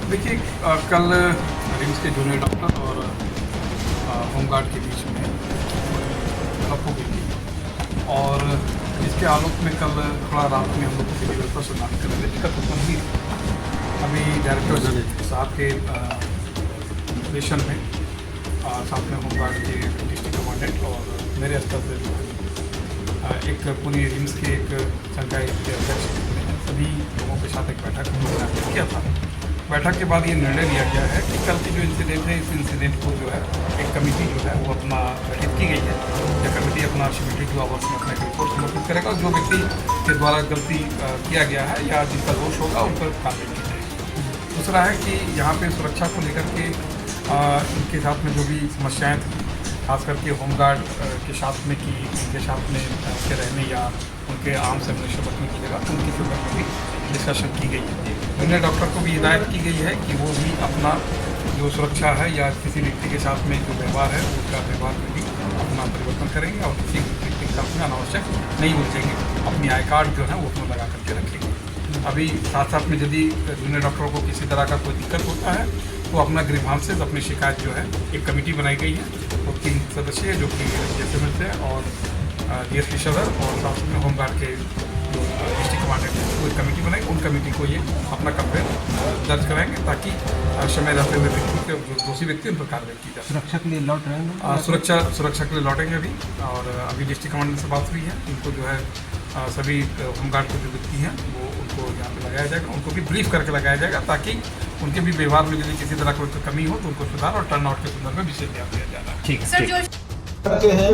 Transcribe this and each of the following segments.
देखिए, कल रिम्स के जूनियर डॉक्टर और होमगार्ड के बीच में झड़प हो गई थी और इसके आलोक में कल थोड़ा रात में हम लोग सिविल वेलफेयर से बात कर रहे थे। दिक्कत उत्पन्न हुई अभी डायरेक्टर साहब के निर्देशन में साथ में होमगार्ड के डिस्ट्रिक्ट कमांडेंट और मेरे स्तर से एक पूरी रिम्स के एक संकाय के अध्यक्ष सभी लोगों के साथ एक बैठक हम लोगों ने किया था। बैठक के बाद ये निर्णय लिया गया है कि कल की जो इंसिडेंट है इस इंसिडेंट को जो है एक कमेटी जो है वो अपना गठित की गई है। यह कमेटी अपना 72 आवर्स में अपना एक रिपोर्ट समर्पित करेगा और जो व्यक्ति के द्वारा गलती किया गया है या जिसका दोष होगा उन पर कार्रवाई की जाएगी। दूसरा है कि यहाँ पे सुरक्षा को लेकर के इनके साथ में जो भी समस्याएँ थी, खास करके होमगार्ड के साथ में कि उनके साथ में उनके रहने या उनके आम से मनुष्य बचने की जगह उनकी सुविधा में भी डिस्कशन की गई है। जूनियर डॉक्टर को भी हिदायत की गई है कि वो भी अपना जो सुरक्षा है या किसी व्यक्ति के साथ में जो व्यवहार है उसका व्यवहार में भी अपना परिवर्तन करेंगे और किसी व्यक्ति के साथ में अनावश्यक नहीं उलझेंगे। अपनी आई कार्ड जो है वो अपना लगा करके रखेंगे। अभी साथ साथ में यदि जूनियर डॉक्टरों को किसी तरह का कोई दिक्कत होता है तो अपना ग्रीवांसेस अपनी शिकायत जो है एक कमेटी बनाई गई है, वो 3 सदस्य है जो कि DSMS है और DSP सदर और साथ में होमगार्ड के जो डिस्ट्रिक्ट कमांडेंट है वो एक कमेटी बनाई। उन कमेटी को ये अपना कंप्लेन दर्ज कराएंगे ताकि समय रहते हुए व्यक्ति के जो दोषी व्यक्ति उन पर कार्रवाई की जाए। सुरक्षा के लिए लौट रहे हैं सुरक्षा के लिए लौटेंगे अभी और अभी डिस्ट्रिक्ट कमांडेंट से बात हुई है। उनको जो है सभी होमगार्ड के जो व्यक्ति हैं वो उनको यहाँ पे लगाया जाएगा, उनको भी ब्रीफ करके लगाया जाएगा ताकि उनके भी व्यवहार में यदि किसी तरह कोई कमी हो तो उनको सुधार और टर्न आउट के संदर्भ में विशेष ध्यान दिया जाएगा। ठीक है। के हैं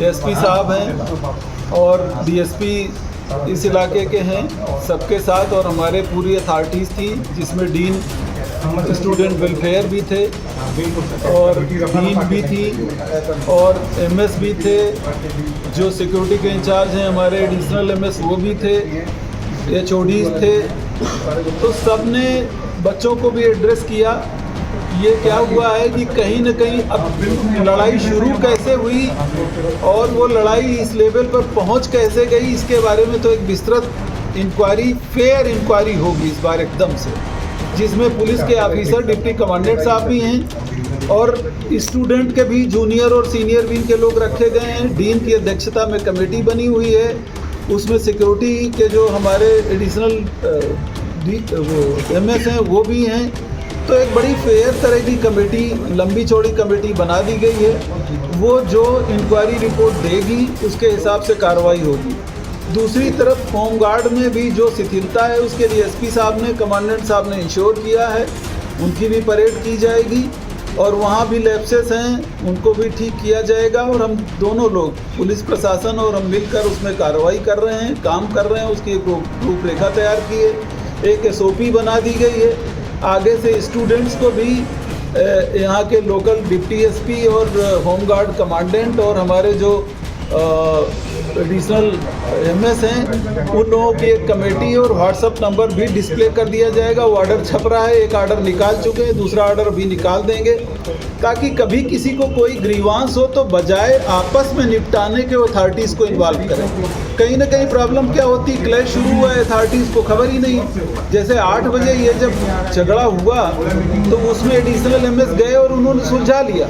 एसपी साहब हैं और डीएसपी इस इलाके के हैं, सबके साथ और हमारे पूरी अथॉरिटीज़ थी जिसमें डीन स्टूडेंट वेलफेयर भी थे और डीन भी थी और एमएस भी थे, जो सिक्योरिटी के इंचार्ज हैं हमारे एडिशनल एमएस वो भी थे, HODs थे। तो सब ने बच्चों को भी एड्रेस किया। ये क्या हुआ है कि कहीं न कहीं अब लड़ाई शुरू कैसे हुई और वो लड़ाई इस लेवल पर पहुंच कैसे गई, इसके बारे में तो एक विस्तृत इंक्वायरी, फेयर इंक्वायरी होगी इस बार एकदम से, जिसमें पुलिस के ऑफिसर डिप्टी कमांडेंट साहब भी हैं और स्टूडेंट के भी जूनियर और सीनियर विंग के लोग रखे गए हैं। डीन की अध्यक्षता में कमेटी बनी हुई है, उसमें सिक्योरिटी के जो हमारे एडिशनल वो एमएस हैं वो भी हैं तो एक बड़ी फेयर तरह की कमेटी, लंबी चौड़ी कमेटी बना दी गई है। वो जो इंक्वायरी रिपोर्ट देगी उसके हिसाब से कार्रवाई होगी। दूसरी तरफ होमगार्ड में भी जो शिथिलता है उसके लिए एसपी साहब ने, कमांडेंट साहब ने इंश्योर किया है, उनकी भी परेड की जाएगी और वहाँ भी लैप्सेस हैं उनको भी ठीक किया जाएगा। और हम दोनों लोग, पुलिस प्रशासन और हम मिलकर उसमें कार्रवाई कर रहे हैं, काम कर रहे हैं। उसकी एक रूपरेखा तैयार की है, एक SOP बना दी गई है। आगे से स्टूडेंट्स को भी यहाँ के लोकल डिप्टी SP और होमगार्ड कमांडेंट और हमारे जो एडिशनल MS हैं उन लोगों की एक कमेटी और व्हाट्सअप नंबर भी डिस्प्ले कर दिया जाएगा। वो ऑर्डर छप रहा है, एक ऑर्डर निकाल चुके हैं, दूसरा ऑर्डर भी निकाल देंगे, ताकि कभी किसी को कोई ग्रीवांस हो तो बजाय आपस में निपटाने के अथॉरिटीज़ को इन्वॉल्व करें। कहीं ना कहीं प्रॉब्लम क्या होती, क्लैश शुरू हुआ है, अथॉरिटीज़ को खबर ही नहीं। जैसे 8 बजे ये जब झगड़ा हुआ तो उसमें एडिशनल MS गए और उन्होंने सुलझा लिया।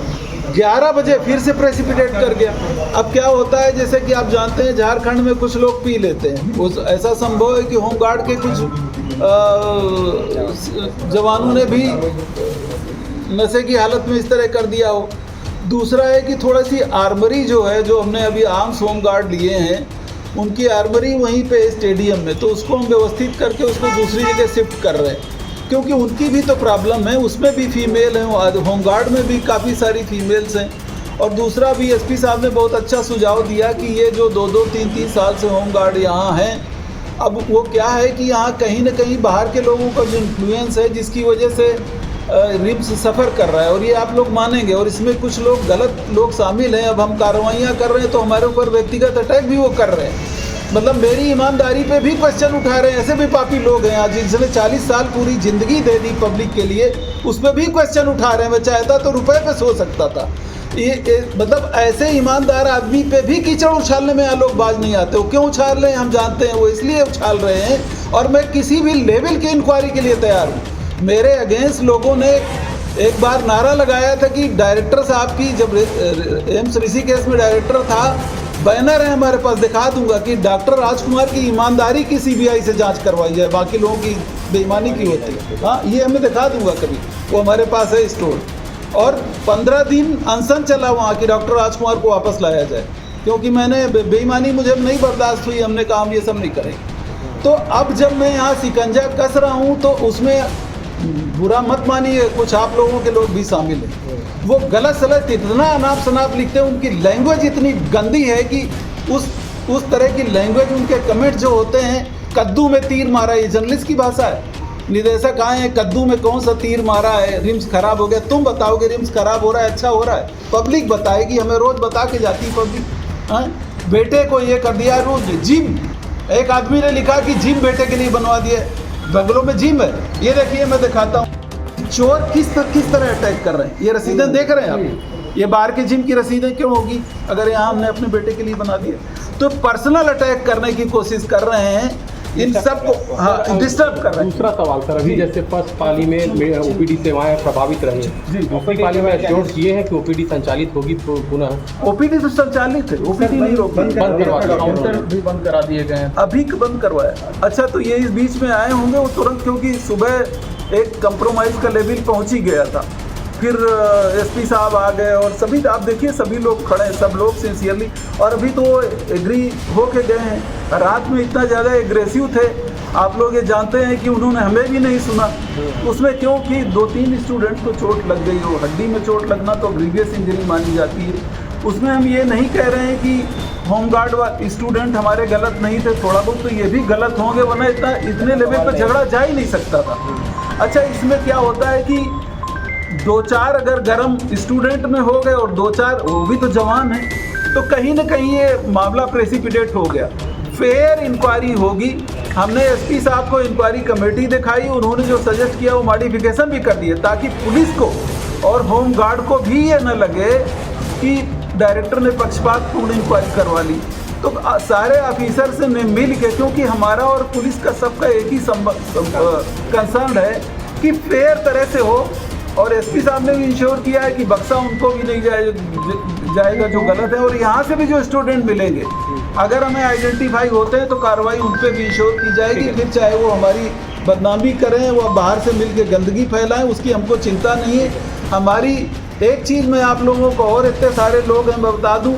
11 बजे फिर से प्रेसिपिटेट कर गया। अब क्या होता है, जैसे कि आप जानते हैं झारखंड में कुछ लोग पी लेते हैं। उस ऐसा संभव है कि होमगार्ड के कुछ जवानों ने भी नशे की हालत में इस तरह कर दिया हो। दूसरा है कि थोड़ा सी आर्मरी जो है, जो हमने अभी आर्म्स होमगार्ड लिए हैं, उनकी आर्मरी वहीं पे स्टेडियम में, तो उसको हम व्यवस्थित करके उसको दूसरी जगह शिफ्ट कर रहे हैं, क्योंकि उनकी भी तो प्रॉब्लम है, उसमें भी फीमेल हैं, होमगार्ड में भी काफ़ी सारी फीमेल्स हैं। और दूसरा भी SP साहब ने बहुत अच्छा सुझाव दिया कि ये जो 2-2, 3-3 साल से होमगार्ड यहाँ हैं, अब वो क्या है कि यहाँ कहीं ना कहीं बाहर के लोगों का जो इन्फ्लुएंस है, जिसकी वजह से रिम्स सफ़र कर रहा है। और ये आप लोग मानेंगे, और इसमें कुछ लोग गलत लोग शामिल हैं। अब हम कार्रवाइयाँ कर रहे हैं तो हमारे ऊपर व्यक्तिगत अटैक भी वो कर रहे हैं, मतलब मेरी ईमानदारी पे भी क्वेश्चन उठा रहे हैं। ऐसे भी पापी लोग हैं आज, जिसने 40 साल पूरी ज़िंदगी दे दी पब्लिक के लिए, उस पर भी क्वेश्चन उठा रहे हैं। मैं चाहता तो रुपए पे सो सकता था। ये मतलब ऐसे ईमानदार आदमी पे भी कीचड़ उछालने में यहाँ लोग बाज नहीं आते। वो क्यों उछाल रहे हैं हम जानते हैं, वो इसलिए उछाल रहे हैं। और मैं किसी भी लेवल की इंक्वायरी के लिए तैयार हूँ। मेरे अगेंस्ट लोगों ने एक बार नारा लगाया था कि डायरेक्टर साहब की, जब एम्स ऋषिकेश में डायरेक्टर था, बैनर है हमारे पास, दिखा दूंगा कि डॉक्टर राजकुमार की ईमानदारी की CBI से जांच करवाई जाए, बाकी लोगों की बेईमानी की होती है। हाँ, ये हमें दिखा दूंगा कभी, वो हमारे पास है स्टोर। और 15 दिन अनशन चला वहाँ की डॉक्टर राजकुमार को वापस लाया जाए, क्योंकि मैंने बेईमानी मुझे नहीं बर्दाश्त हुई। हमने कहा हम ये सब नहीं करेंगे। तो अब जब मैं यहाँ शिकंजा कस रहा हूँ तो उसमें बुरा मत मानिए, कुछ आप लोगों के लोग भी शामिल हैं। वो गलत सलत इतना अनाप शनाप लिखते हैं, उनकी लैंग्वेज इतनी गंदी है कि उस तरह की लैंग्वेज, उनके कमेंट जो होते हैं, कद्दू में तीर मारा, ये जर्नलिस्ट की भाषा है। निदेशक आए हैं, कद्दू में कौन सा तीर मारा है, रिम्स खराब हो गया। तुम बताओगे रिम्स खराब हो रहा है, अच्छा हो रहा है? पब्लिक बताएगी, हमें रोज बता के जाती है पब्लिक। बेटे को ये कर दिया रोज। जिम, एक आदमी ने लिखा कि जिम बेटे के लिए बनवा दिया, बंगलों में जिम है। ये देखिए, मैं दिखाता हूँ चोर किस तरह अटैक कर रहे हैं। ये रसीदें देख रहे हैं आप, ये बाहर के जिम की रसीदें क्यों होगी अगर यहाँ हमने अपने बेटे के लिए बना दिया? तो पर्सनल अटैक करने की कोशिश कर रहे हैं, इन सबको डिस्टर्ब कर रहे हैं। दूसरा सवाल सर, अभी जैसे फर्स्ट पाली में OPD सेवाएं प्रभावित रही जी, दूसरी पाली में एश्योर्ड किए हैं कि OPD संचालित होगी पुनः? OPD तो संचालित है, OPD नहीं रोकी, काउंटर भी बंद करा दिए गए हैं, अभी बंद करवाया। अच्छा, तो ये इस बीच में आए होंगे वो तुरंत, क्योंकि सुबह एक कंप्रोमाइज़ का लेवल पहुंच ही गया था। फिर SP साहब आ गए और सभी, आप देखिए सभी लोग खड़े हैं, सब लोग सिंसियरली, और अभी तो एग्री हो के गए हैं। रात में इतना ज़्यादा एग्रेसिव थे, आप लोग ये जानते हैं कि उन्होंने हमें भी नहीं सुना। उसमें क्योंकि 2-3 स्टूडेंट को चोट लग गई हो, हड्डी में चोट लगना तो ग्रीवियस इंजरी मानी जाती है। उसमें हम ये नहीं कह रहे हैं कि होमगार्ड स्टूडेंट हमारे गलत नहीं थे, थोड़ा बहुत तो ये भी गलत होंगे, वरना इतने लेवल पर झगड़ा जा ही नहीं सकता था। अच्छा, इसमें क्या होता है कि 2-4 अगर गर्म स्टूडेंट में हो गए और 2-4 वो भी तो जवान हैं, तो कहीं ना कहीं ये मामला प्रेसिपिटेट हो गया। फेयर इंक्वायरी होगी। हमने SP साहब को इंक्वायरी कमेटी दिखाई, उन्होंने जो सजेस्ट किया वो मॉडिफिकेशन भी कर दिए, ताकि पुलिस को और होमगार्ड को भी ये न लगे कि डायरेक्टर ने पक्षपातपूर्ण इंक्वायरी करवा ली। तो सारे ऑफिसर से मिल के, क्योंकि हमारा और पुलिस का सबका एक ही कंसर्न है कि फेयर तरह से हो। और SP साहब ने भी इंश्योर किया है कि बक्सा उनको भी नहीं जाएगा जो गलत है। और यहाँ से भी जो स्टूडेंट मिलेंगे, अगर हमें आइडेंटिफाई होते हैं तो कार्रवाई उन पर भी इंश्योर की जाएगी, फिर चाहे वो हमारी बदनामी करें, वो बाहर से मिल के गंदगी फैलाएं, उसकी हमको चिंता नहीं है। हमारी एक चीज़ मैं आप लोगों को, और इतने सारे लोग हैं, मैं बता दूं,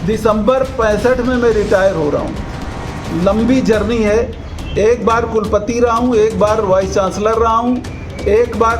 दिसंबर 65 में मैं रिटायर हो रहा हूं। लंबी जर्नी है। एक बार कुलपति रहा हूं, एक बार वाइस चांसलर रहा हूं, एक बार